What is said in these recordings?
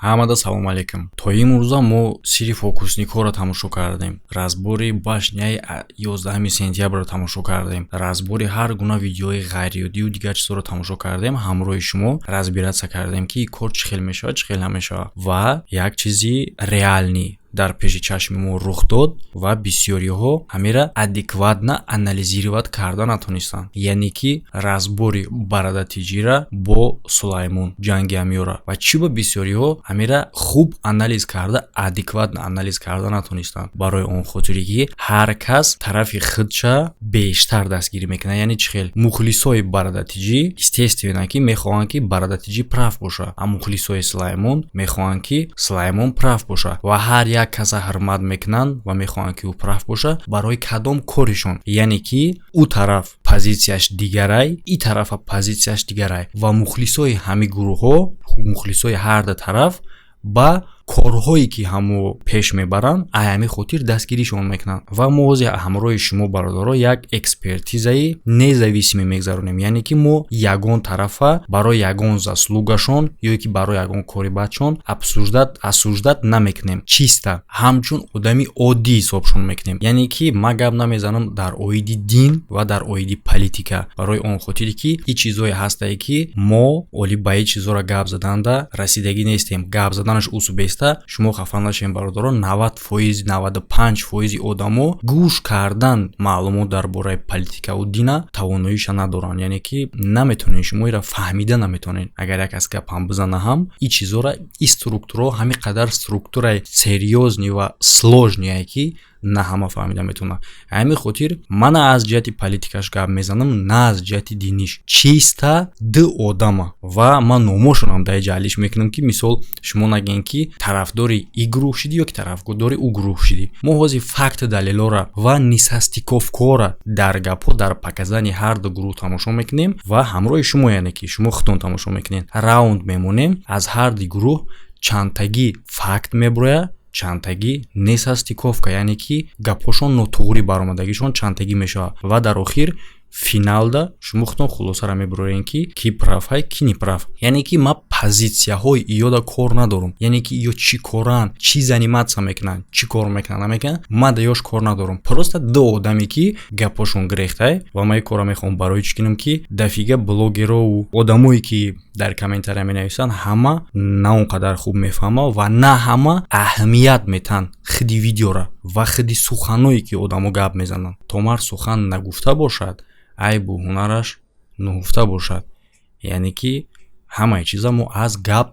Ҳамада салом алейкум. То имрӯза мо сири фокусникҳоро тамошо кардем. Разбори башняи 11 сентябрро тамошо кардем. Разбори ҳар гуна видеои ғайриоддию дигар чизҳоро тамошо кардем. Ҳамроҳи шумо разбираtsiya кардем ки кор чӣ хел мешавад, чӣ хел намешавад. Ва як чизи реални дар пеши чашми мо рух дод ва бисёриҳо ҳамира адекватна анализировать карда натонистанд. Яъне ки разбори Барадатиҷира бо Сулаймон ҷанги ҳамёра ва чӣ ба бисёриҳо ҳамира хуб анализ карда, адекватна анализ карда натонистанд. Барои он хотире ки ҳар кас тарафи худша бештар дастгирӣ мекунад. Яъне чӣ хел мухлисои Барадатиҷӣ естественно ки мехоҳанд ки Барадатиҷӣ прав боша, а мухлисои Сулаймон мехоҳанд ки Сулаймон прав боша ва ҳар як каса ҳурмат мекунанд ва мехоҳанд ки ӯ прав боша барои кадом коришон. Яъне ки ӯ тараф позитсияш дигарай, и тарафа позитсияш дигарай ва мухлисои ҳами гурӯҳҳо, мухлисои ҳар ду тараф ба корҳое ки ҳамо пеш мебаранд аз ҳамин хотир дастгиришон мекунанд. Ва мо ҳозир ҳамроҳи шумо бародаро як экспертизаи независимӣ мегзаронем. Яъне ки мо ягон тарафа барои ягон заслугашон ё ки барои ягон кори бадшон осуждат намекунем. Чиста ҳамчун одами оддӣ ҳисобшон мекунем. Яъне ки ман гап намезанам дар оиди дин ва дар оиди политика. Барои он хотире ки ин чизҳое ҳастае ки мо оли ба ин чизҳоро гап заданда расидагӣ нестем. Гап заданаш усубест. Шумо хафа нашем бародаро, 90%, 95% одамо гӯш кардан маълумот дар бораи политикаву дина тавоноиша надоранд. Яъне ки наметонен шумо иро фаҳмида наметонен. Агар як кас гап ҳам бизана ҳам ин чизҳоро ин структураҳо ҳамин қадар структураи серьёзни ва сложние ки на ҳама фаҳмида метавонад. Ҳамин хотир ман аз ҷиҳати политикаш гап мезанам, на аз ҷиҳати диниш. Чиста ду одама ва ман номошонам дар ҷа ҳаллиш мекунам ки мисол шумо нагӯед ки тарафдори ин гурӯҳ шидӣ ё ки тарафдори ӯ гурӯҳ шидӣ. Мо ҳозир факти далелора ва нисастиковкора дар гапҳо дар паказани ҳар ду гурӯҳ тамошо мекунем ва ҳамроҳи шумо, яъне ки шумо худтон тамошо мекунед. Раунд мемонем, аз ҳар ду гурӯҳ чандтагӣ факт меброяд, чандтагӣ несастиковка, яъне ки гапҳошон нотуғри баромадагишон чандтагӣ мешавад ва дар охир финалда шумо худтон хулосара мебароед ки ки прав ҳай, ки не прав. Яъне ки ман позитсияҳои иёда кор надорам. Яъне ки ё чӣ коранд, чӣ заниматсия мекунанд, чӣ кор мекунанд, намекунанд, ман да ёш кор надорам. Просто ду одаме ки гапҳошон гирехтай ва ман ин кора мехоҳам барои чӣ кунам ки дафига блогеру одамое ки дар комментария менависанд ҳама на он қадар хуб мефаҳманд ва на ҳама аҳамият метаҳанд худи видеора ва худи суханое ки одамо гап мезананд. То мар сухан нагуфта бошад, айбу ҳунараш нуҳуфта бошад. Яъне ки ҳамаи чиза мо аз гап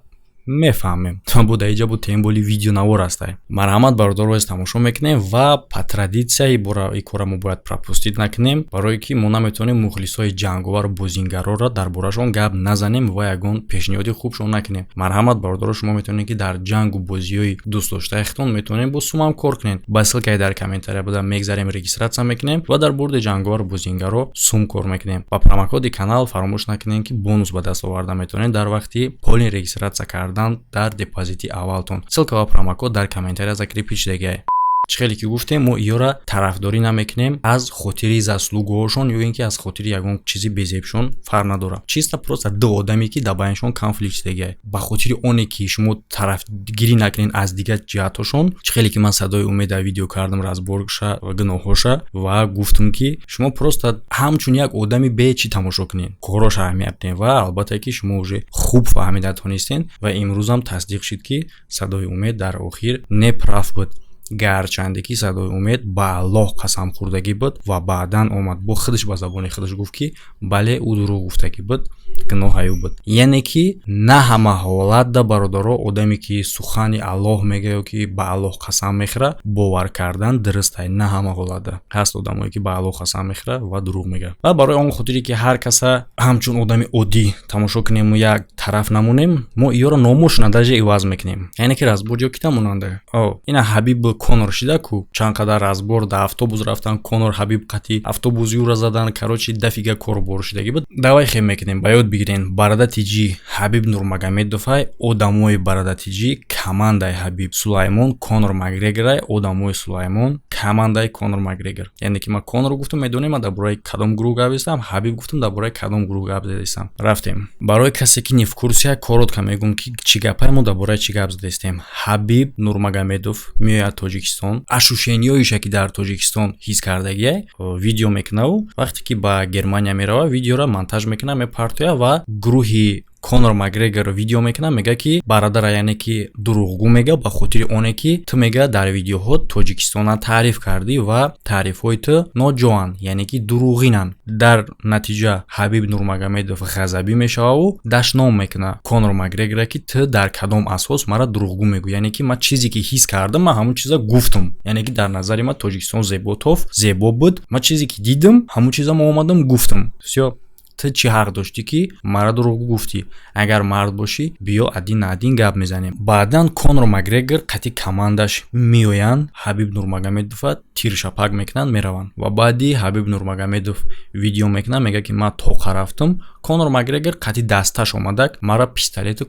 мефаҳмем. Бо дар инҷа бо темболи видеонавор ҳастай. Марҳамат бародаро, аз тамошо мекунем ва по традитсияи ин кора мо бояд пропустит накунем, барое ки мо наметавонем мухлисои ҷанговару бозингароро дар борашон гап назанем ва ягон пешниҳоди хубшон накунем. Марҳамат бародаро, шумо метавонед ки дар ҷангу бозиҳои дӯстдоштаи худтон метавонед бо сумам кор кунед. Ба ссилкаи дар комментария буда мегзарем, регистратсия мекунем ва дар борди ҷанговару бозингаро сум кор мекунем. Ба промокоди канал фаромӯш накунед ки бонус ба даст оварда метавонед дар вақти полин регистратсия кардан дар депозити аввалтон. Ссилка ва промокод дар комментария закрепи шудагиай. Чӣ хеле ки гуфтем, мо иёра тарафдорӣ намекунем аз хотири заслугҳоошон ё ин ки аз хотири ягон чизи безебшон фарқ надорад. Чиста просто ду одаме ки дар байнашон конфликт шудагиай. Ба хотири оне ки шумо тарафгирӣ накунед аз дигар ҷиҳатҳошон. Чӣ хеле ки ман садои умеда видео кардам разборша ва гуноҳҳоша ва гуфтам ки шумо просто ҳамчун як одами бечӣ тамошо кунед. Корош аҳамият диҳед ва албатта ки шумо уже хуб фаҳмида тонистед ва имрӯзам тасдиқ шуд ки садои умед дар охир не прав буд. Гарчанде ки садои умед ба Аллоҳ қасам хӯрдагӣ буд ва баъдан омад бо худаш ба забони худаш гуфт ки бале ӯ дурӯғ гуфтагӣ буд, гуноҳ ӯ буд. Яъне ки на ҳама ҳолатда бародаро одаме ки сухани Аллоҳ мега ё ки ба Аллоҳ қасам мехӯра, бовар кардан дурустай. На ҳама ҳолатда ҳаст одамое ки ба Аллоҳ қасам мехӯра ва дурӯғ мега. Ва барои он хотире ки ҳар каса ҳамчун одами оддӣ тамошо кунем ва як тараф намонем, мо иёро номошона даже иваз мекунем. Яъне ки разбор ё ки тамонанда ина Ҳабиб Конор шида ку чанд қадар разбор да автобус рафтан, Конор Ҳабиб қатӣ автобуси ӯро задан, короче дафига корбор шудагӣ буд. Давай хел мекунем, ба ёд бигирен. Барадатиҷӣ, Ҳабиб Нурмагомедовай, одамои Барадатиҷӣ, командаи Ҳабиб, Сулаймон, Конор Макгрегорай, одамои Сулаймон, командаи Конор Макгрегор. Яъне ки ман Конор гуфтам медонем дар бораи кадом гурӯҳ гап зедам, Ҳабиб гуфтам дар бораи кадом гурӯҳ гап зедастам. Рафтем. Барои касе ки не в курсе коротко мегӯм ки чӣ гапае мо дар бораи чӣ гап задастем. Ҳабиб Нурмагомедов меояд Тоҷикистон, ашушениёиша ки дар Тоҷикистон ҳис кардагие, видео мекунаву вақте ки ба Германия мерава, видеора монтаж мекуна, мепартоя ва гурӯҳи Конор Макгрегор видео мекуна, мега ки барадара, яъне ки дурӯғгӯ мега ба хотири оне ки ту мега дар видеоҳо Тоҷикистона таъриф кардӣ ва таърифҳои ту ноҷоанд, яъне ки дурӯғинанд. Дар натиҷа Ҳабиб Нурмагомедов ғазабӣ мешававу дашном мекуна Конор Макгрегора ки ту дар кадом асос мара дурӯғгӯ мегӯ, яъне ки ман чизе ки ҳис кардам, ман ҳамун чиза гуфтам, яъне ки дар назари ман Тоҷикистон зеботоф, зебо буд, ман чизе ки дидам ҳамун чиза ман омадам гуфтам. Всё, ту чӣ ҳақ дошти ки мара дурӯғ гуфтӣ? Агар мард бошӣ, биё адин адин гап мезанем. Баъдан Конор Макгрегор қати командаш меоянд, Ҳабиб Нурмагомедова тиршапак мекунанд, мераванд ва баъди Ҳабиб Нурмагомедов видео мекунад, мега ки ман тоқа рафтам. Конор Макгрегор қати дасташ омадак мара пистолету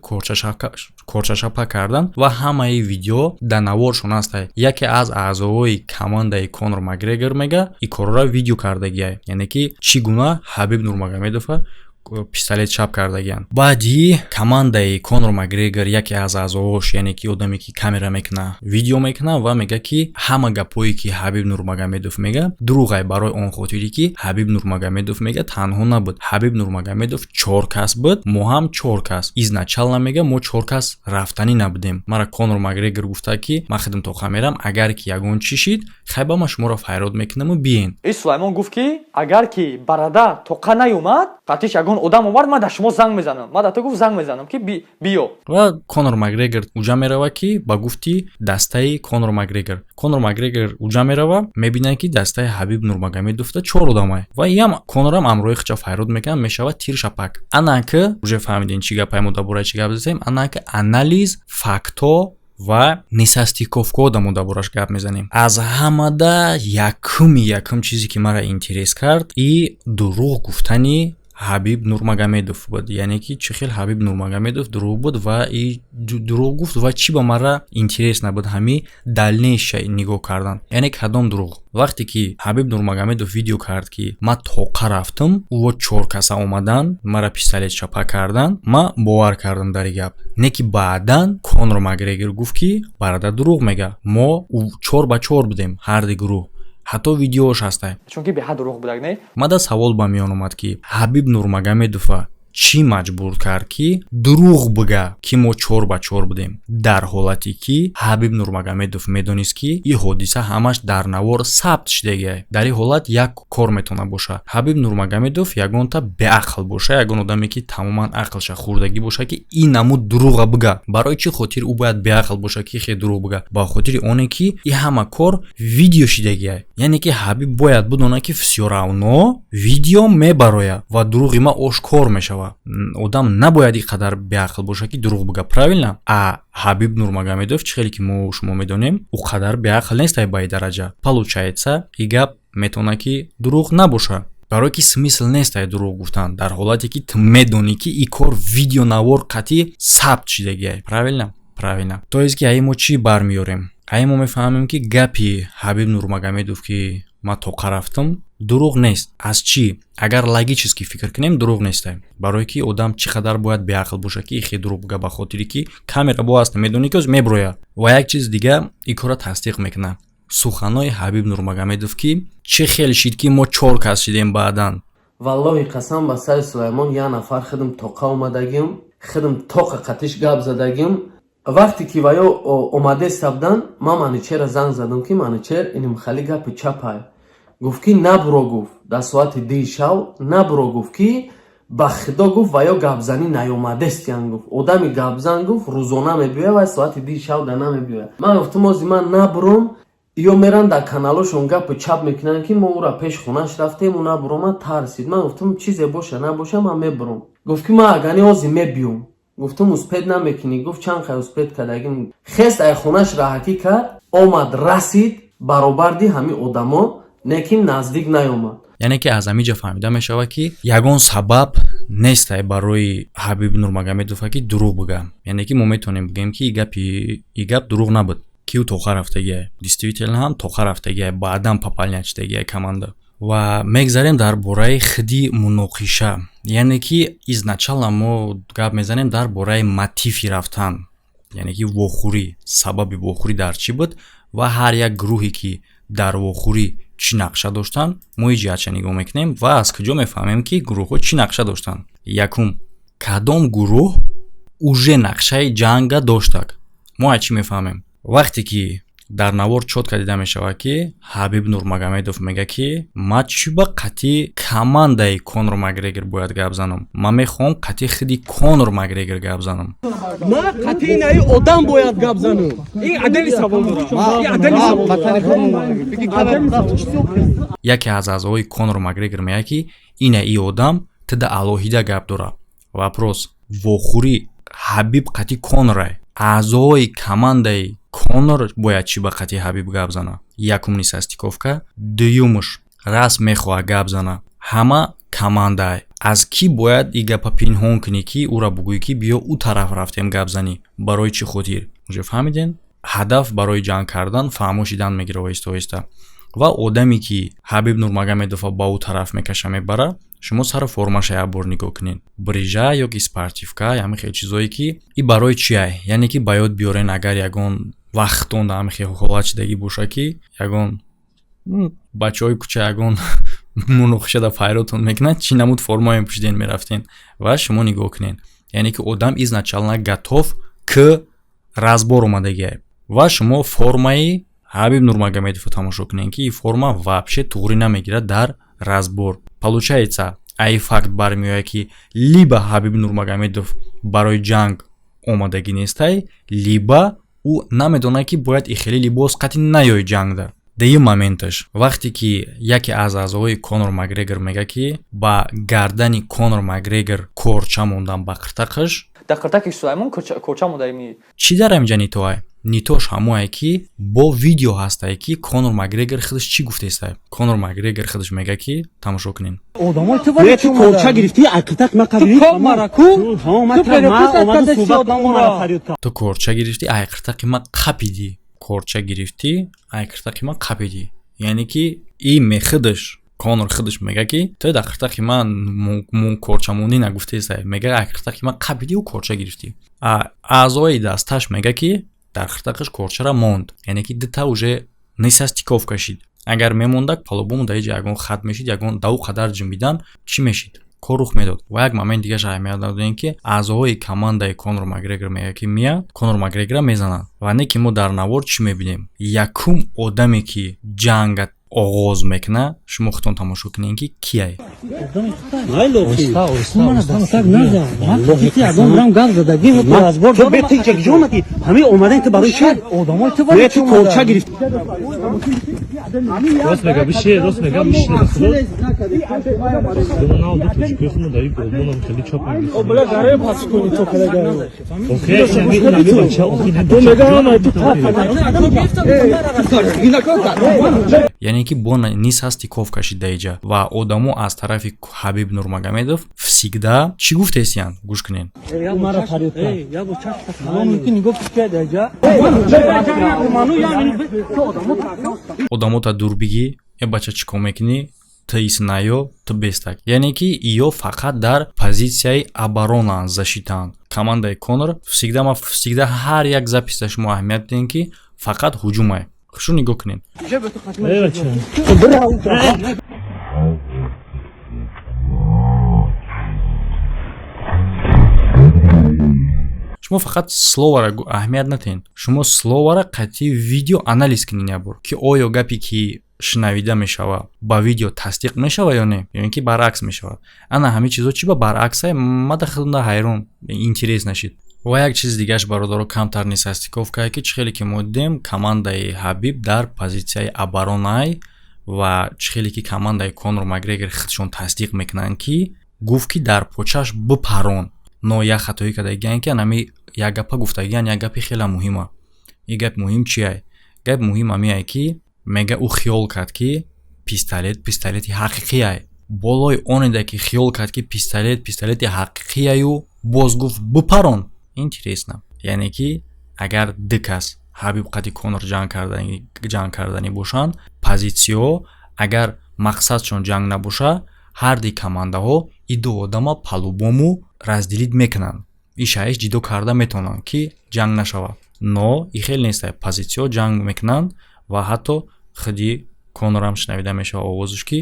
корчашапак карданд ва ҳамаи видео данаворшон ҳастай. Яке аз аъзоҳои командаи Конор Макгрегор мега и корора видео кардагиай, яъне ки чӣ гуна Ҳабиб Нурмагомедова пистолет чап кардагиянд. Баъди командаи Конор Макгрегор яке аз аъзоҳош, яъне ки одаме ки камера мекуна, видео мекуна ва мега ки ҳама гапҳое ки Ҳабиб Нурмагомедов мега дурӯғай, барои он хотири ки Ҳабиб Нурмагомедов мега танҳо набуд. Ҳабиб Нурмагомедов 4 кас буд, мо ҳам 4 кас. Изначална мега мо 4 кас рафтанӣ набудем. Мара Конор Макгрегор гуфта ки ман худам тоқа мерам, агар ки ягон чӣ шид, хайба ман шуморо файрод мекунаму биен. Сулаймон гуфт ки агар ки барада тоқа наёмад, қатиш ягон одам омад, ман дар шумо занг мезанам. Ман дар ту гуфт занг мезанам ки биё. Ва Конор Макгрегор уҷа мерава ки ба гуфти дастаи Конор Макгрегор. Конор Макгрегор уҷа мерава, мебинад ки дастаи Ҳабиб Нурмагомедовда 4 одамай. Ва ям Конорам амрои хича файрод мекунад, мешава тиршапак. Анака уже фаҳмидин чӣ гапай мо дар бораи чӣ гап зазем. Анака анализ, факто ва несастиковка дар бораш гап мезанем. Аз ҳамада якум чизе ки мара интерес кард и дурӯғ гуфтани Ҳабиб Нурмагомедов буд. Яъне ки чӣ хел Ҳабиб Нурмагомедов дурӯғ буд ва и дурӯғ гуфт ва чӣ ба мара интерес набуд, ҳами далнеша нигоҳ кардан. Яъне кадом дурӯғ? Вақте ки Ҳабиб Нурмагомедов видео кард ки ман тоқа рафтам, ва 4 каса омадан мара пистолет чапа кардан, ман бовар кардам дар ин гап. Не ки баъдан Конор Макгрегор гуфт ки барада дурӯғ мега. Мо 4 ба 4 будем ҳар ди гурӯҳ. ҳатто видеош ҳастай. Чунки беҳад дурӯғ будак не? Мада савол ба миён омад ки Ҳабиб Нурмагомедова чӣ маҷбур кард ки дурӯғ бига ки мо 4 ба 4 будем, дар ҳолате ки Ҳабиб Нурмагомедов медонист ки ин ҳодиса ҳамаш дар навор сабт шудагиай. Дар ин ҳолат як кор метавона боша. Ҳабиб Нурмагомедов ягонта беақл боша, ягон одаме ки тамоман ақлша хурдагӣ боша ки ин намуд дурӯға бига. Барои чӣ хотир ӯ бояд беақл боша ки хе дурӯғ бига? Ба хотири оне ки ин ҳама кор видео шудагиай. Яъне ки Ҳабиб бояд бидона ки всё равно видео мебароя ва дурӯғи ма ошкор мешава. Одам набояд ин қадар беақл боша ки дурӯғ бига, правилна? А Ҳабиб Нурмагомедов чӣ хеле ки мо шумо медонем, ӯ қадар беақл нестай ба ин дараҷа. Получается, ин гап метавона ки дурӯғ набоша. Барои ки смисл нестай дурӯғ гуфтан дар ҳолате ки ту медонӣ ки ин кор видеонавор қатъи сабт шудагиай. Правилна? Правилна. То есть ки мо чӣ бармеёрем? Мо мефаҳмем ки гапи Ҳабиб Нурмагомедов ки ман тоқа рафтам дурӯғ нест. Аз чӣ? Агар логически фикр кунем, дурӯғ нестай. Барои ки одам чӣ қадар бояд беақл боша ки ихе дурӯғ бига, ба хотири ки камера бо аст, медони ки оз меброя. Ва як чиз дига ин кора тасдиқ мекуна. Суханои Ҳабиб Нурмагомедов ки чӣ хел шид ки мо 4 кас шидем баъдан. Валлоҳи қасам ба сари Сулаймон як нафар худам тоқа омадагим, худам тоқа қатиш гап задагим. Вақте ки ваё омаде сабдан, ман маничера занг задам ки маничер иним хали гапи чапай. Гуфт ки набуро, гуфт дар соати 10 шав набуро, гуфт ки ба худо, гуфт ваё гапзанӣ наёмадест ян, гуфт одами гапзан, гуфт рӯзона мебиёя ва соати 10 шав да намебиёя. Ман гуфтам ози ман набуром, ё меран дар каналошон гапи чап мекунанд ки мо ӯра пеш хонаш рафтем, ӯ набуро, ман тарсид. Ман гуфтам чизе боша набоша ман мебурам. Гуфт ки ман агани ози мебиём. Гуфтам успед намекунӣ? Гуфт чанд хай успед кардагим. Хест ай хонаш раҳакӣ кард, омад расид баробарди ҳамин одамо, лекин наздик наёмад. яъне ки аз ҳаминҷа фаҳмида мешавад ки ягон сабаб нестай барои Ҳабиб Нурмагомедов ки дурӯғ бига. Яъне ки мо метавонем бигем ки ин гап дурӯғ набуд, ки тоқа рафтагия. Действительно ҳам тоқа рафтагия, баъдан пополнячтагия команда. Ва мегзарем дар бораи хиди муноқиша. Яъне ки изначално мо гап мезанем дар бораи мотиви рафтан. Яъне ки вохӯрӣ, сабаби вохӯрӣ дар чӣ буд ва ҳар як гурӯҳе ки дар вохӯрӣ чӣ нақша доштанд, мо ин ҷиҳатша нигоҳ мекунем ва аз куҷо мефаҳмем ки гурӯҳҳо чӣ нақша доштанд. Якум, кадом гурӯҳ уже нақшаи ҷанга доштак. Мо аз чӣ мефаҳмем? Вақте ки дар навор чотка дида мешавад ки Ҳабиб Нурмагомедов мега ки ман чӣ ба қатъи командаи Конор Макгрегор бояд гап занам. Ман мехоҳам қатъи хиди Конор Макгрегор гап занам. Ман қатъи наи одам бояд гап занам. Ин адали савол дорам. Яке аз аъзои Конор Макгрегор мега ки ина и одам тида алоҳида гап дора. Вопрос: вохӯрӣ Ҳабиб қатъи Конорай. аъзои командаи Конор бояд чӣ ба қатъи Ҳабиб гап зана? Якум нисастиковка, дуюмуш расм мехоҳад гап зана. Ҳама командаи аз ки бояд и гапа пинҳон кунӣ ки ӯра бугӯӣ ки биё ӯ тараф рафтем гап занӣ. Барои чӣ хотир? Уже фаҳмиден? Ҳадаф барои ҷанг кардан фаҳмошидан мегира оҳиста-оҳиста. Ва одаме ки Ҳабиб Нурмагомедовро ба ӯ тараф мекаша мебара, шумо сари формаша як бор нигоҳ кунед. Брижа ёки спортивка, ҳамин хел чизое ки и барои чиай? Яъне ки ба ёд биёрен агар ягон вақтон ҳамин хел ҳолат шидагӣ боша ки ягон бачаҳои кӯча ягон муноқишада пайротон мекунад, чӣ намуд форма мепӯшиден мерафтен ва шумо нигоҳ кунед. Яъне ки одам изначално готов к разбор омадагиай. Ва шумо формаи Ҳабиб Нурмагомедовро тамошо кунед ки ин форма вообще туғри намегирад дар разбор. Получается, ай факт бармеояд ки либо Ҳабиб Нурмагомедов барои ҷанг омадагӣ нестай, либо ӯ намедонад ки бояд ихели либос қатъи наёи ҷангда. Дуюм моменташ, вақте ки яке аз аъзои Конор Макгрегор мега ки ба гардани Конор Макгрегор корча мондан ба қиртақаш. Дар қиртақи Сулаймон корча мондаи чӣ дар ҳамҷа нитоай? Нитош ҳамое ки бо видео ҳастае ки Конор Макгрегор худаш чӣ гуфтестай. Конор Макгрегор худаш мега ки тамошо кунем. Ту корча гирифтӣ, ай қиртақи ман қапидӣ. Корча гирифтӣ, ай қиртақи ман қапидӣ. Яъне ки и мехудаш Конор худаш мега ки ту дар қиртақи ман корча мондӣ нагуфтестай. Мега ай қиртақи ман қапидӣ ӯ корча гирифтӣ. Аъзои дасташ мега ки дар қиртақаш корчара монд. Яъне ки дита уже несастиков кашид. Агар мемондак по-любому дар иҷа ягон хат мешид, ягон даву қадар ҷунбидан чӣ мешид? Кор рух медод. Ва як момент дигаш аҳамият додем ки аъзои командаи Конор Макгрегор мега ки меяд Конор Макгрегора мезанад. Ва не ки мо дар навор чӣ мебинем? Якум одаме ки ҷанга оғоз мекуна, шумо худтон тамошо кунед ки кияй. Яъне ки бо нисастиков кашида иҷа ва одамо аз тарафи Ҳабиб Нурмагомедов всегда чӣ гуфтесиянд? Гӯш кунед. Одамота дур бигӣ, е бача чӣ кор мекунӣ? Ты иснаё, ты бестак. Яъне ки иё фақат дар позитсияи оборонанд, защитанд. Командаи Конор всегда ҳар як записа шумо аҳамият дидем ки фақат ҳуҷумай. Шо нигоҳ кунед. Шумо фақат словара аҳамият натен. Шумо словара қатъи видео анализ кунед як бор ки оё гапе ки шунавида мешава ба видео тасдиқ мешава ё не, ё ин ки баръакс мешава. Ана ҳамин чизо чӣ ба баръаксай? ман дар худам ҳайрон, интерес нашид. Ва як чиз дигаш бародаро камтар несастиковка ки чӣ хеле ки мо дидем командаи Ҳабиб дар позитсияи оборонай ва чӣ хеле ки командаи Конор Макгрегор худшон тасдиқ мекунанд ки гуфт ки дар почаш бипарон. Но як хатои кардагиян ки анами як гапа гуфтагиян, як гапи хеле муҳима. Ин гап муҳим чиай? Гап муҳим ҳамиае ки мега ӯ хиёл кард ки пистолети ҳақиқияй. Болои онеда ки хиёл кард ки пистолети ҳақиқияю боз гуфт бипарон. Интересно. Яъне ки агар ду кас ҳабиб қади конор ҷанг карданӣ бошанд, позитсиё агар мақсадшон ҷанг набоша, ҳар ди командаҳо иду одама палубому раздилид мекунанд. Ишаиш ҷидо карда метавонанд ки ҷанг нашава. Но и хел нестай, позитсиё ҷанг мекунанд ва ҳатто худи конорам шунавида мешава овозуш ки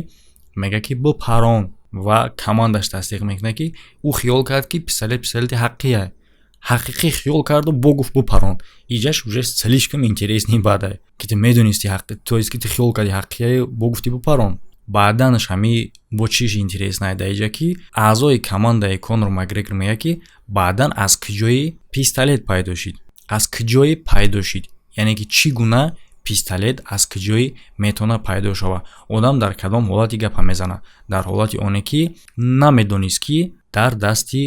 мега ки бипарон ва командаш тасдиқ мекунад ки ӯ хиёл кард ки пистолети ҳаққия. ҳақиқӣ хиёл карду бо гуфт бипарон. Иҷаш уже слишком интересни бадай. Ки ту медонисти ҳаққи, то есть ки ту хиёл карди ҳаққия бо гуфти бипарон. Баъданаш ҳами бо чиш интересная даиҷа ки аъзои командаи Конор Макгрегор мега ки баъдан аз куҷои пистолет пайдо шид. Аз куҷои пайдо шид. Яъне ки чӣ гуна пистолет аз куҷои метавона пайдо шава. Одам дар кадом ҳолати гапа мезана? Дар ҳолати оне ки намедонист ки дар дасти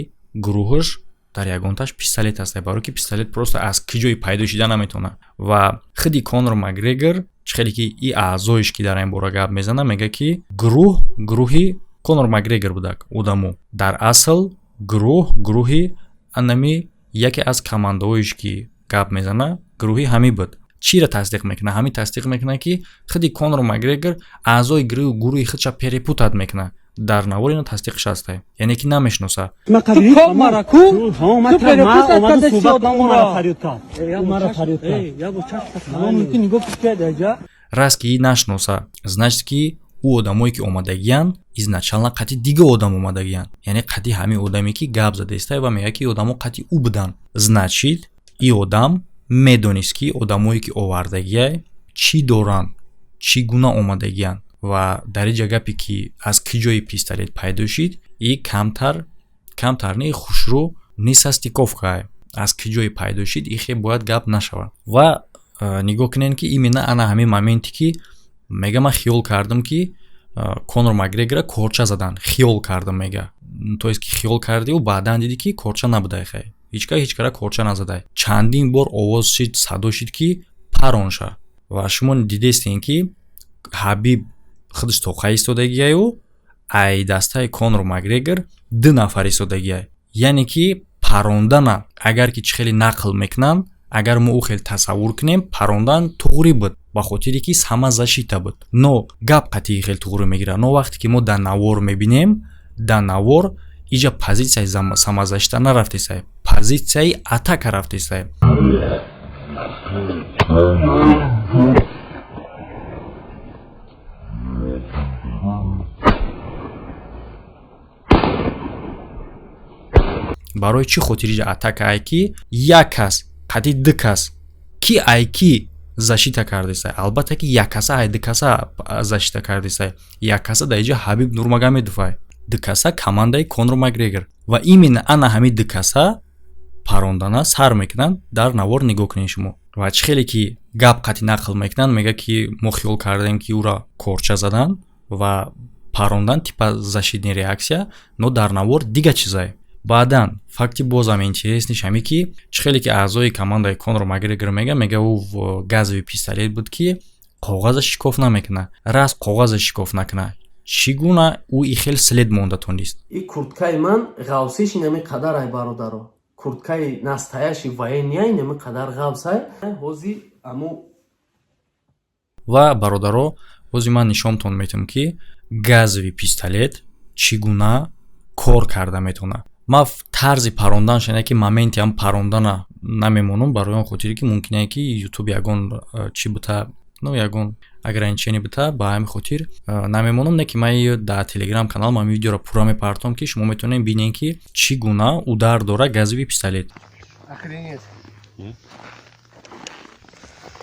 гурӯҳаш дар ягонташ пистолет аст, баро ки пистолет просто аз куҷои пайдо шида наметавона. Ва худи Конор Макгрегор чихеле ки и аъзоиш ки дар ин бора гап мезана, мега ки гурӯҳи Конор Макгрегор будак одамо. Дар асл гурӯҳи анами яке аз командаҳоиш ки гап мезана, гурӯҳи ҳами буд. Чиро тасдиқ мекуна? Ҳами тасдиқ мекуна ки худи Конор Макгрегор аъзои гурӯҳи худша перепутат мекуна. Дар навор ино тасдиқш аст. Яъне ки намешноса. Раз ки нашноса, значит ки ӯ одамое ки омадагиян изначално қати дига одам омадагиян. Яъне қати ҳами одаме ки гап задестай ва мега ки одамо қати ӯ будан. Значит и одам медонист ки одамое ки овардагия чӣ доранд, чӣ гуна омадагиян. Ва дар иҷа гапе ки аз куҷои пистолет пайдо шид, и камтар не хушрӯ несастиковка аз куҷои пайдо шид, и хе бояд гап нашава. Ва нигоҳ кунен ки именно ана ҳамин моменте ки мега ман хиёл кардам ки Конор Макгрегора корча задан. Хиёл кардам мега. То есть ки хиёл кардиу баъдан диди ки корча набудай хай. ҳеҷ кара корча назадай. Чандин бор овоз шид, садо шид ки паронша. Ва шумо дидестин ки Ҳабиб худаш тоқа истодагияю, ай дастаи Конор Макгрегор 2 нафар истодагия. Яъне ки парондана агар ки чихели нақл мекунанд, агар мо ӯ хел тасаввур кунем, парондан туғри буд, ба хотире ки сама зашита буд. Но гап қатъи хел туғри мегира. Но вақте ки мо дар навор мебинем, дар навор иҷа позитсияи самазашита нарафтесай, позитсияи атака рафтесай. барои чӣ хотир иҷа атака ай ки як кас қади 2 кас ки ай ки зашита кардесай. Албатта ки як каса ай 2 каса зашита кардесай. Як каса дар иҷа Ҳабиб Нурмагомедов ай, 2 каса командаи Конор Макгрегор. Ва именно ана ҳами 2 каса парондана сар мекунанд. Дар навор нигоҳ кунед шумо. Ва чӣ хеле ки гап қати нақл мекунанд, мега ки мо хиёл кардем ки ӯра корча задан ва парондан типа зашидни реаксия, но дар навор дига чизай. Баъдан факти бозам интересниш ҳаме ки чӣ хеле ки аъзои командаи Конор Макгрегор мега ӯ газови пистолет буд ки коғаза шикоф намекуна. Раз коғаза шикоф накуна, чӣ гуна ӯ и хел след монда тонист. И курткаи ман ғавсиши нами қадар ай бародаро. Курткаи настаяши военияи нами қадар ғавсай. Ҳози аму ва бародаро, ҳози ман нишонтон метавонам ки газови пистолет чӣ гуна кор карда метавона. Ман тарзи парондан шана ки моменти ам парондана намемонам, барои он хотире ки мумкине ки YouTube ягон чӣ бута, ну ягон ограничение бута, ба ҳамин хотир намемонам. Не ки ман дар Telegram канал ман видеоро пурра мепартом ки шумо метавонед бинед ки чӣ гуна удар дора газови пистолет. Охренеть.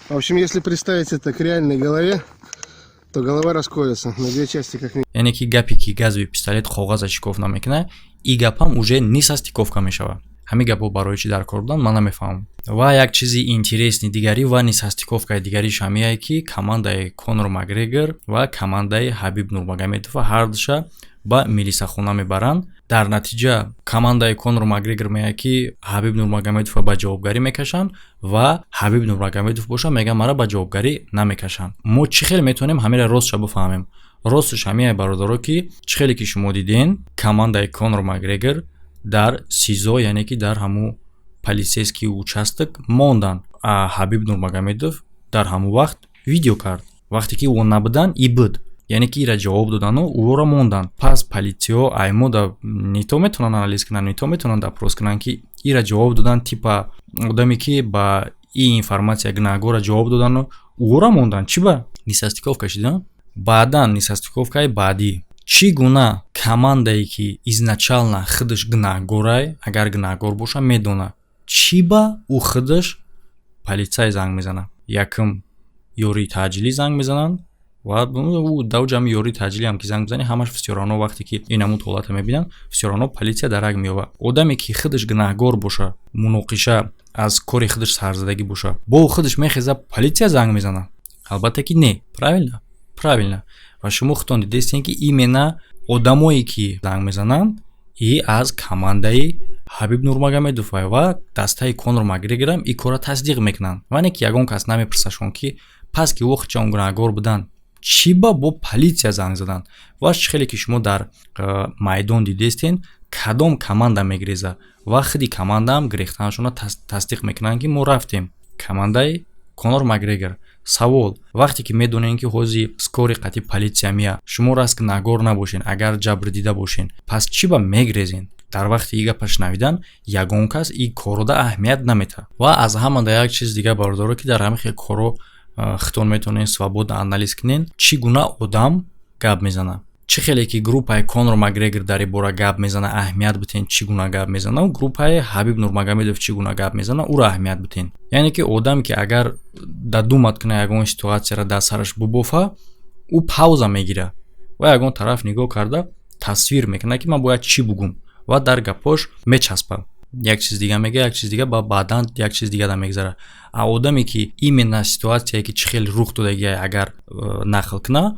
В общем, если представить это к реальной голове, то голова расколется на 2 части как минимум. Яъне ки гапе ки газови пистолет коғаза шикоф намекуна, и гапам уже несастиковка мешава. ҳамин гапо барои чӣ дар кор будан ман намефаҳмам. Ва як чизи интересни дигари ва несастиковкаи дигариш ҳамияе ки командаи Конор Макгрегор ва командаи Ҳабиб Нурмагомедов ҳардуша ба милисахона мебаранд. Дар натиҷа командаи Конор Макгрегор мега ки Ҳабиб Нурмагомедов ба ҷавобгарӣ мекашанд ва Ҳабиб Нурмагомедов боша мега мара ба ҷавобгарӣ намекашанд. Мо чӣ хел метавонем ҳамира ростша бифаҳмем? Ростш ҳамияе бародаро ки чӣ хеле ки шумо диден командаи Конор Макгрегор дар СИЗО, яъне ки дар ҳамун полицейский участок мондан. А Ҳабиб Нурмагомедов дар ҳамон вақт видео кард. Вақте ки ӯ набудан и буд. Яъне ки ира ҷавоб додану ӯро мондан. Пас политсиё аймода не то метавонанд анализ кунанд, не то метавонанд допрос кунанд ки ира ҷавоб додан типа одаме ки ба ин информация гунаҳгора ҷавоб додану ӯро мондан. Чӣ ба? Несостиковка шидан? Баъдан несостиковкаи баъдӣ. Чӣ гуна командае ки изначально худаш гунаҳгорай, агар гунаҳгор боша медона, чӣ ба ӯ худаш политсай занг мезанад. Якум ёрии таъҷилӣ занг мезананд ва дав ҷамъи ёрии таъҷилӣ ҳам ки занг мезани ҳамаш фисёрано вақте ки инамуд ҳолата мебинанд, фисёрано политсия дарак меёбад. Одаме ки худаш гунаҳгор боша, муноқиша аз кори худаш сарзадагӣ боша, бо худаш мехеза политсия занг мезанад? Албатта ки не. Правильно? Правильно. Ва шумо худтон дидестен ки именно одамое ки занг мезананд и аз командаи Ҳабиб Нурмагомедов ва дастаи Конор Макгрегор ин кора тасдиқ мекунанд. Ва не ки ягон кас намепурсашон ки пас ки вақчан гунаҳгор буданд чӣ ба бо политсия занг заданд. Ва хеле ки шумо дар майдон дидестен кадом команда мегреза ва худи команда ҳам гирехтанашона тасдиқ мекунанд ки мо рафтем. Командаи Конор Макгрегор. Савол: вақте ки медонем ки ҳозир скори қатъи политсия мия, шумо раз гунаҳгор набошен, агар ҷабр дида бошен, пас чӣ ба мегрезен? Дар вақти и гапа шунавидан ягон кас и корода аҳамият намета. Ва аз ҳамада як чиз дига бардоро ки дар ҳамин коро худтон метавонен свобода анализ кунен чӣ гуна одам гап мезана. Чӣ хеле ки группаи Конор Макгрегор дар ин бора гап мезана аҳамият битен чӣ гуна гап мезана, группаи Ҳабиб Нурмагомедов чӣ гуна гап мезана уро аҳамият битен. Яъне ки одам ки агар дадумат куна ягон ситуатсияра дар сараш бубофа, ӯ пауза мегира ва ягон тараф нигоҳ карда тасвир мекуна ки ман бояд чӣ бугум ва дар гапош мечаспа. Як чиз дига мега, як чиз дига ба баъдан як чиз дига да мегзара. А одаме ки именно ситуатсияе ки чӣ хел рух додагиае агар нақл куна,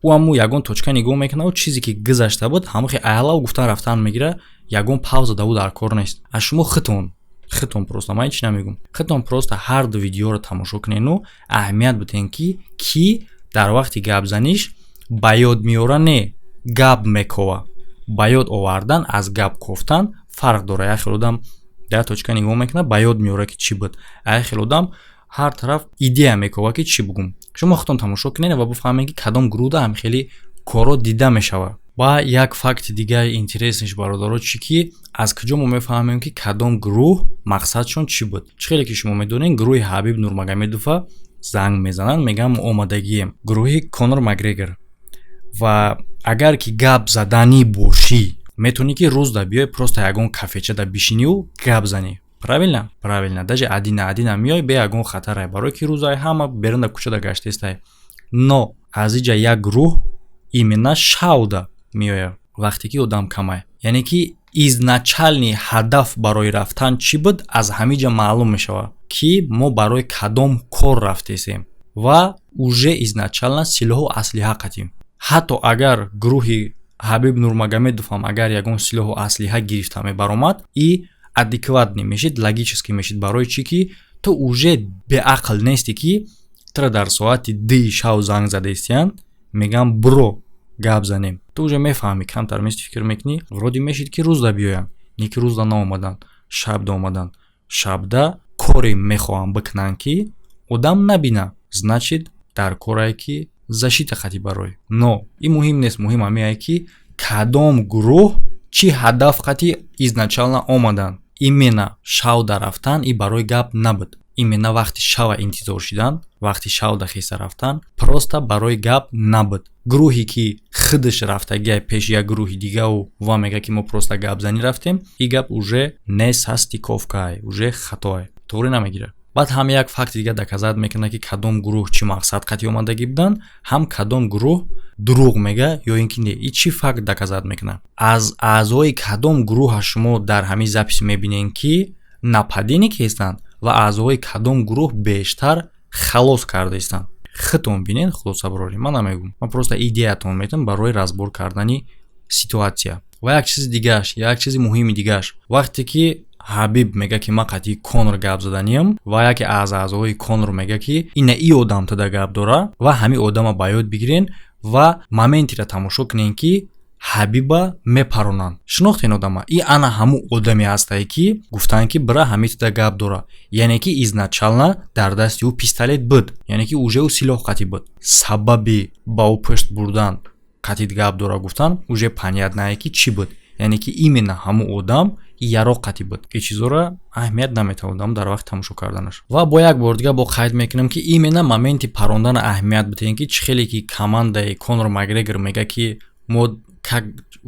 ӯ ҳамун ягон точка нигоҳ мекуна ва чизе ки гузашта буд ҳамахи аълав гуфтан рафтан мегира, ягон пауза даву дар кор нест. А шумо хитон просто ман чӣ намегум. Хитон просто ҳар ду видеоро тамошо кунену аҳамият битен ки дар вақти гапзаниш ба ёд меора не гап мекова. Ба ёд овардан аз гап кофтан фарқ дора. Як хел одам дар точка нигоҳ мекуна, ба ёд меора ки чӣ буд. Як хел одам ҳар тараф идея мекова ки чӣ бугум. Шумо худтон тамошо кунед ва бифаҳмед ки кадом гурӯҳда ҳам хеле коро дида мешавад. Ва як факти дигари интереснаш бародаро чӣ ки аз куҷо мо мефаҳмем ки кадом гурӯҳ мақсадшон чӣ буд. Чӣ хеле ки шумо медонед гурӯҳи Ҳабиб Нурмагомедова занг мезананд, мегӯянд мо омадагием. Гурӯҳи Конор Макгрегор. Ва агар ки гап заданӣ бошӣ, метавонӣ ки рӯз да биёй просто ягон кафеча да бишиниву гап занӣ. Правильно? Правильно. Даже адина миёй бе ягон хатарай, барои ки рӯзаи ҳама берун да кӯча да гаштестай. Но аз инҷа як гурӯҳ именно шауда меояд вақте ки одам камай. Яъне ки изначальный ҳадаф барои рафтан чӣ буд, аз ҳаминҷа маълум мешавад ки мо барои кадом кор рафтесем ва уже изначально силоҳу аслиҳа қатим. Ҳатто агар гурӯҳи Ҳабиб Нурмагомедов ҳам агар ягон силоҳу аслиҳа гирифта мебаромад и адекватный мешид, логически мешид, барои чӣ ки ту уже беақл нести ки тра дар соати 2 шав занг задестиян мегам бро гап занем. Ту уже мефаҳмӣ, камтар мести фикр мекунӣ, вроди мешид ки рӯз да биёян, не ки рӯз да наомадан, шаб да омадан. Шабда коре мехоҳам бикунанд ки одам набина, значит дар корае ки зашита хати барои. Но ин муҳим нест, муҳим ҳамае ки кадом гурӯҳ чӣ ҳадаф қати изначально омадан. Именно шавда рафтан и барои гап набуд. Именно вақти шава интизор шидан, вақти шавда хеса рафтан просто барои гап набуд. Гурӯҳе ки худаш рафтагиай пеш як гурӯҳи дигаву ва мега ки мо просто гапзанӣ рафтем, и гап уже не состиковкаай, уже хатоай. Тавре намегирад. баъд ҳам як факти дига доказат мекунад ки кадом гурӯҳ чӣ мақсад қатъи омадагӣ буданд, ҳам кадом гурӯҳ дурӯғ мега ё ин ки не. И чӣ факт доказат мекунад? Аз аъзои кадом гурӯҳа шумо дар ҳамин запис мебинем ки нападинӣ ҳестанд ва аъзои кадом гурӯҳ бештар халос кардаистанд. Худтон бинед хулоса барори. Ман намегӯм. Ман просто идеятон метам барои разбор кардани ситуатсия. Ва як чизи дигааш, як чизи муҳими дигааш. Вақте ки Ҳабиб мега ки ман қатъи Конор гап заданиям ва яке аз аъзои Конор мега ки ина и одам туда гап дора ва ҳамин одама ба ёд бигирен ва моментира тамошо кунен ки ҳабиба мепаронанд. шинохтен одама и ана ҳаму одаме ҳастае ки гуфтанд ки бира ҳамитда гап дора, яъне ки изначална дар дасти ӯ пистолет буд, яъне ки уже ӯ силоҳ қатӣ буд. Сабаби ба ӯ пӯшт бурдан қатид гап дора гуфтан уже понятнае ки чӣ буд, яъне ки именно ҳаму одам яроқ қатӣ буд ки чизора аҳамият наметавонам дар вақти тамошо карданаш. Ва бо як бор дига бо қайд мекунам ки именно моменти парондана аҳамият бутен ки чӣ хеле ки командаи Конор Макгрегор мега ки мо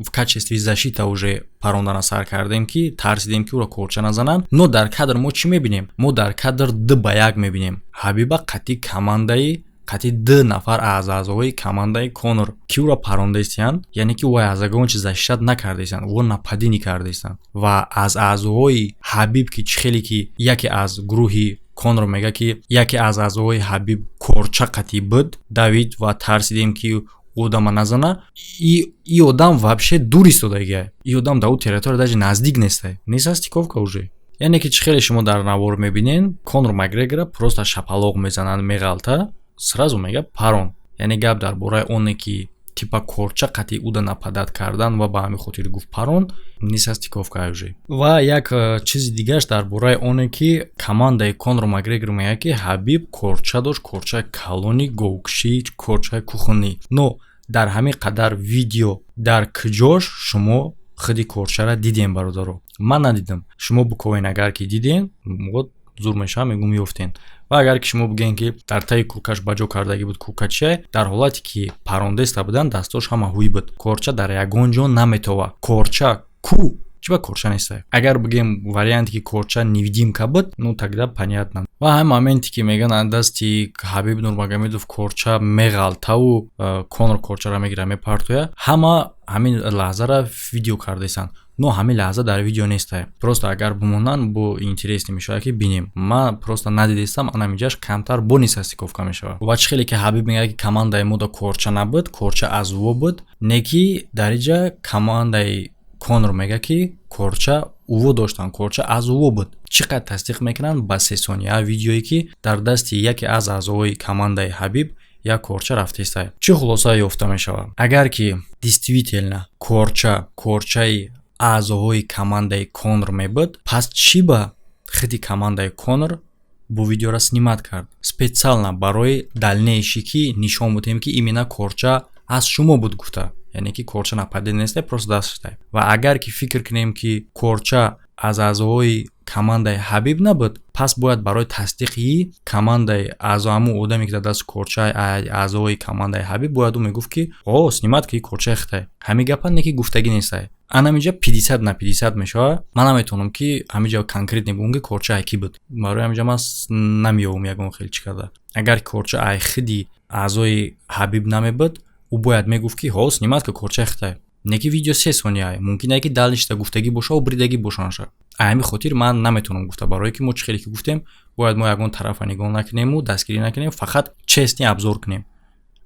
в качестве защита уже парондана сар кардем ки тарсидем ки ӯро корча назананд, но дар кадр мо чӣ мебинем? Мо дар кадр 2-1 мебинем. Ҳабиба қатъи командаи қатъи 2 нафар аз аъзои командаи Конор ки ӯро паронда истанд, яъне ки вай аз агон чи защита накарда истанд, во нападинӣ карда истанд. Ва аз аъзои Ҳабиб ки чӣ хеле ки яке аз гурӯҳи Конор мега ки яке аз аъзои Ҳабиб корча қатъӣ буд, Давид, ва тарсидем ки одама назана. И одам вообще дур истодагия. И одам да ӯ территория даже наздик нестае. Неса стиковка уже. Яъне ки чӣ хеле шумо дар навор мебинен, Конор Макгрегора просто шапалоқ мезананд, меғалта, сразу мега парон. Яъне гап дар бораи оне ки типа корча қатъи ӯда нападат кардан ва ба ҳамин хотир гуфт парон, неса стиковка уже. Ва як чизи дигаш дар бораи оне ки командаи Конор Макгрегор мега ки Ҳабиб корча дошт, корчаи калони, говкушӣ, корчаи кухонӣ. Но дар ҳамин қадар видео дар куҷош шумо худи корчара дидем бародаро? Ман надидам. Шумо буковен, агар ки диден, мо зур мешавам мегум ёфтен. Ва агар ки шумо бигӯен ки дар таи куркаш баҷо кардаги буд, курка чие, дар ҳолате ки парондаиста будан дастош ҳама ҳуй буд. Корча дар ягон ҷо наметова. Корча ку? Чиба корча нестае? Агар бигӯем варианте ки корча невидимка буд, ну тогда понятно. Ва ҳамин моменте ки мегӯянд дасти Ҳабиб Нурмагомедов корча меғалтаву Конор корчара мегира мепартоя, ҳама ҳамин лаҳзара видео кардаистанд. Но ҳамин лаҳза дар видео нестае. Просто агар бимонанд бо интересне мешавад ки бинем. Ман просто надидистам, анамиҷаш камтар бо неса стиковка мешавад. Ва чӣ хеле ки Ҳабиб мегӯяд ки командаи мода корча набуд, корча аз ӯ буд, не ки дар инҷа командаи Конор мега ки корча ӯво доштанд, корча аз ӯво буд. Чӣ қадр тасдиқ мекунанд ба 3 сония видеое ки дар дасти яке аз аъзои командаи Ҳабиб як корча рафтаистае. Чӣ хулоса ёфта мешавад? Агар ки действительно корчаи аъзоҳои командаи Конор мебуд, пас чӣ ба худи командаи Конор бо видеора снимат кард? Специально барои далнеишӣ ки нишон будем ки именно корча аз шумо буд гуфта. Яъне ки корча нападид нестае, просто дастштай. Ва агар ки фикр кунем ки корча аз аъзои командаи Ҳабиб набуд, пас бояд барои тасдиқи командаи аъзо ҳамун одаме ки дар дасти корчаи аъзои командаи Ҳабиб бояд ӯ мегуфт ки снимат ки корчаи хитае. Ҳамин гапа не ки гуфтагӣ нестае. Анамиҷа 50 на 50 мешавад. Ман наметавонам ки ҳамиҷа конкретне бигӯям ки корча ай ки буд. Барои ҳамиҷа ман намеёвам ягон хел чӣ карда. Агар корча ай худи аъзои Ҳабиб намебуд, ӯ бояд мегуфт ки снимат ки корчаи хитае. Не ки видео 3 сония, мумкин ки далништа гуфтагӣ бошад ва бридагӣ бошанаша. Ҳамин хотир ман наметавонам гуфта, барое ки мо чӣ хеле ки гуфтем, бояд мо ягон тарафа нигоҳ накунему, дастгирӣ накунем, фақат честни обзор кунем.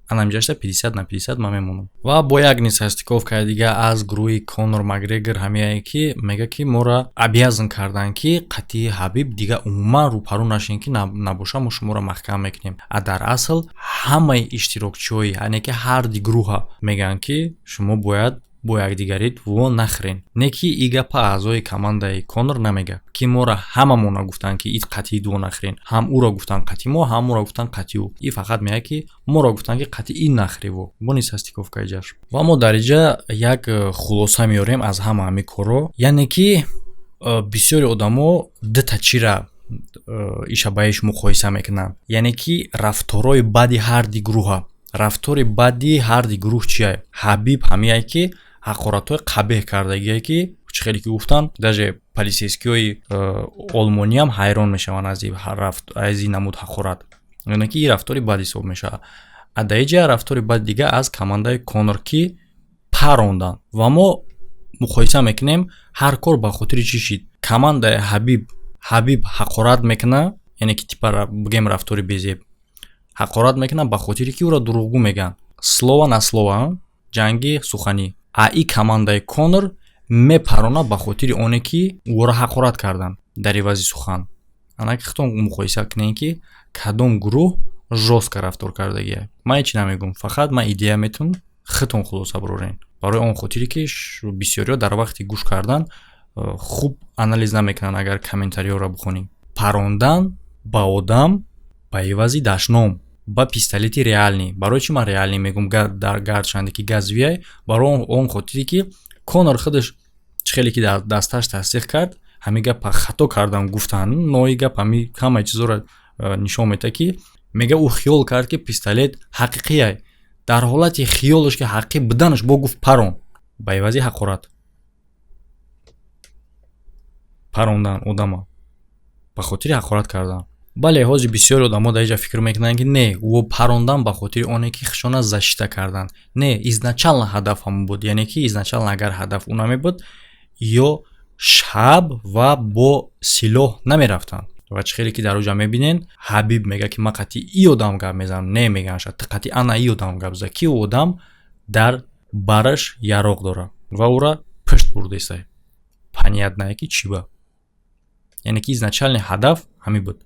Анамиҷашта 50 на 50 ман мемонам. Ва бо як неса стиковка дига аз гурӯҳи Конор Макгрегор ҳамияе ки мега ки мора обязан кардан ки қатъи Ҳабиб дига умуман рӯпарӯ нашин ки набоша мо шуморо маҳкам мекунем. А дар асл ҳамаи иштирокчиҳои, яъне ки ҳар ди гурӯҳа мегӯянд ки шумо бояд бо якдигарит во нахӯрен. Не ки и гапа аъзои командаи Конор намега ки мора ҳамамона гуфтанд ки ит қатъи во нахӯрен. Ҳам ӯро гуфтанд қатъи мо, ҳам моро гуфтанд қатъи ӯ. И фақат мега ки моро гуфтанд ки қатъи ин нахӯри во. Бо неса стиковка иҷаш. Ва мо дар инҷа як хулоса меёрем аз ҳамаи корро, яъне ки бисёри одамо дита чира иша баиш муқоиса мекунанд. Яъне ки рафторои баъди ҳар ди гурӯҳа. Рафтори баъди ҳар ди гурӯҳ чие? Ҳабиб ҳамияе ки ҳақоратҳои қабеҳ кардагие ки чӣ хеле ки гуфтанд, даже полисейскиҳои олмониам ҳайрон мешаванд аз ин намуд ҳақорат. Яъне ки ин рафтори бад ҳисоб мешавад. Адаиҷа рафтори бад дига аз командаи Конор ки паронданд. Ва мо муқоиса мекунем ҳар кор ба хотири чӣ шид. Командаи Ҳабиб ҳақорат мекуна, яъне ки типа бигем рафтори безеб. Ҳақорат мекуна ба хотири ки ӯро дурӯғгӯ мегӯянд. Слова на слова, ҷанги суханӣ. А и командаи Конор мепарона ба хотири оне ки ӯро ҳақорат карданд дар ивази сухан. Ана ки хитон муқоиса кунем ки кадом гурӯҳ жестко рафтор кардагие. Ман ҳеҷ намегӯям, фақат ман идея метавонам хитон хулоса барорен. барои он хотире ки бисёриҳо дар вақти гӯш кардан хуб анализ намекунанд. Агар комментариёро бихонем, парондан ба одам ба ивази дашном ба пистолети реални. Барои чӣ ман реални мегум дар гарчанде ки газвияй? Барои он хотире ки Конор худаш чихеле ки дар дасташ тасдиқ кард, ҳамин гапа хато кардан гуфтан, нои гап ҳамаи чизоро нишон медиҳад ки мега ӯ хиёл кард ки пистолет ҳақиқияй. Дар ҳолати хиёлаш ки ҳақиқӣ буданаш бо гуфт парон ба ивази ҳақорат. Парондан одама ба хотири ҳақорат кардан. бале ҳозир бисёри одамо дар инҷа фикр мекунанд ки не, ӯ парондан ба хотири оне ки хишона защита кардан. Не, изначально ҳадаф ҳам буд, яъне ки изначально агар ҳадаф ӯ намебуд, ё шаб ва бо силоҳ намерафтанд. ва чихеле ки дар уҷа мебинен, Ҳабиб мега ки ман қатъи и одам гап мезанам, не мегаша қатъи ана и одам гап зада, ки ӯ одам дар бараш яроқ дора ва ӯра пушт бурдесай. Понятно ки чӣ ба. Яъне ки изначальный ҳадаф ҳамин буд.